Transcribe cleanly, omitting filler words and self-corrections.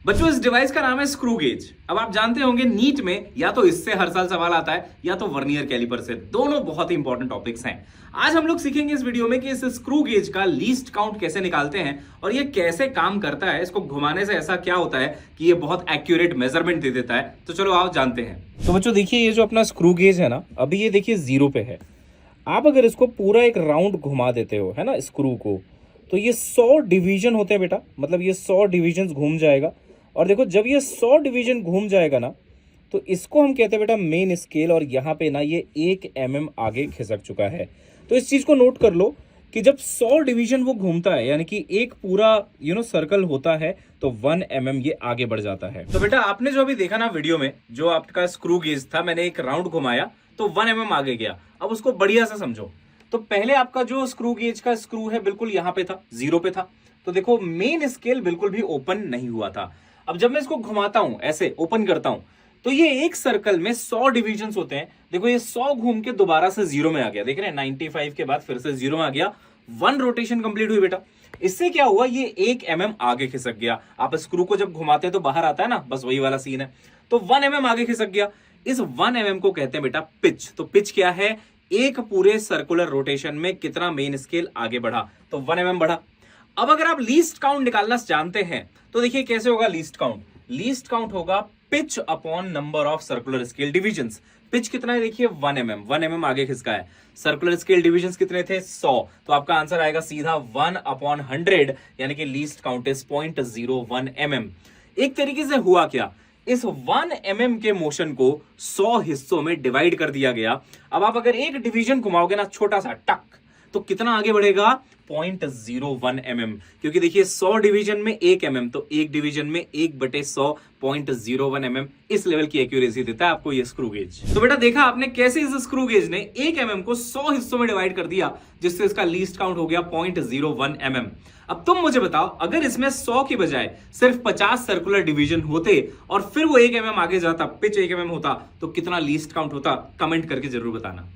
बच्चों इस डिवाइस का नाम है स्क्रू गेज। अब आप जानते होंगे नीट में या तो इससे हर साल सवाल आता है या तो वर्नियर कैलिपर से। दोनों बहुत ही इंपॉर्टेंट टॉपिक्स हैं। आज हम लोग सीखेंगे इस वीडियो में कि इस स्क्रू गेज का लीस्ट काउंट कैसे निकालते हैं और ये कैसे काम करता है। इसको घुमाने से ऐसा क्या होता है कि ये बहुत एक्यूरेट मेजरमेंट दे देता है। तो चलो आओ जानते हैं। तो बच्चों देखिए, ये जो अपना स्क्रू गेज है ना, अभी ये देखिए 0 पे है। आप अगर इसको पूरा एक राउंड घुमा देते हो है ना स्क्रू को, तो ये 100 डिवीजन होते हैं बेटा। मतलब ये 100 डिवीजन घूम जाएगा। और देखो जब ये 100 डिवीजन घूम जाएगा ना, तो इसको हम कहते हैं बेटा मेन स्केल। और यहाँ पे ना ये 1 mm आगे खिसक चुका है। तो इस चीज को नोट कर लो कि जब 100 डिवीजन वो घूमता है, यानी कि एक पूरा सर्कल होता है, तो 1 mm ये आगे बढ़ जाता है। तो बेटा आपने जो अभी देखा ना वीडियो में, जो आपका स्क्रू गेज था, मैंने एक राउंड घुमाया तो 1 mm आगे गया। अब उसको बढ़िया से समझो। तो पहले आपका जो स्क्रू गेज का स्क्रू है बिल्कुल यहाँ पे था, 0 पे था। तो देखो मेन स्केल बिल्कुल भी ओपन नहीं हुआ था। अब जब मैं इसको घुमाता हूं, ऐसे ओपन करता हूं, तो ये एक सर्कल में 100 डिवीजन होते हैं। देखो ये 100 घूम के दोबारा से 0 में आ गया। देख रहे हैं 95 के बाद फिर से 0 में आ गया। 1 रोटेशन कंप्लीट हुई बेटा। इससे क्या हुआ, ये 1 mm आगे खिसक गया। आप स्क्रू को जब घुमाते हैं तो बाहर आता है ना, बस वही वाला सीन है। तो 1 mm आगे खिसक गया। इस 1 mm को कहते हैं बेटा पिच। तो पिच क्या है, एक पूरे सर्कुलर रोटेशन में कितना मेन स्केल आगे बढ़ा, तो 1 mm बढ़ा। अब अगर आप लीस्ट काउंट निकालना जानते हैं तो देखिए कैसे होगा लीस्ट काउंट। लीस्ट काउंट होगा pitch upon number of circular scale divisions. Pitch कितना है, देखिए 1 mm। 1 mm आगे खिसका है। सर्कुलर स्केल डिविजन्स कितने थे, 100। तो आपका आंसर आएगा सीधा 1/100, यानी कि लीस्ट काउंट इज 0.01 mm। एक तरीके से हुआ क्या, इस 1 mm के मोशन को 100 हिस्सों में डिवाइड कर दिया गया। अब आप अगर एक डिवीजन घुमाओगे ना, छोटा सा टक, तो कितना आगे बढ़ेगा, 0.01 mm। क्योंकि देखिए 100 डिवीजन में 1 mm, तो एक डिवीजन में 1/100, 0.01 mm। इस लेवल की एक्यूरेसी देता है आपको ये स्क्रू गेज। तो बेटा देखा आपने कैसे इस स्क्रू गेज ने 1 mm को 100 हिस्सों में डिवाइड कर दिया, जिससे इसका लीस्ट काउंट हो गया 0.01 mm। अब तुम मुझे बताओ, अगर इसमें 100 की बजाय सिर्फ 50 सर्कुलर डिवीजन होते और फिर वो 1 mm आगे जाता, पिच 1 mm होता, तो कितना लीस्ट काउंट होता, कमेंट करके जरूर बताना।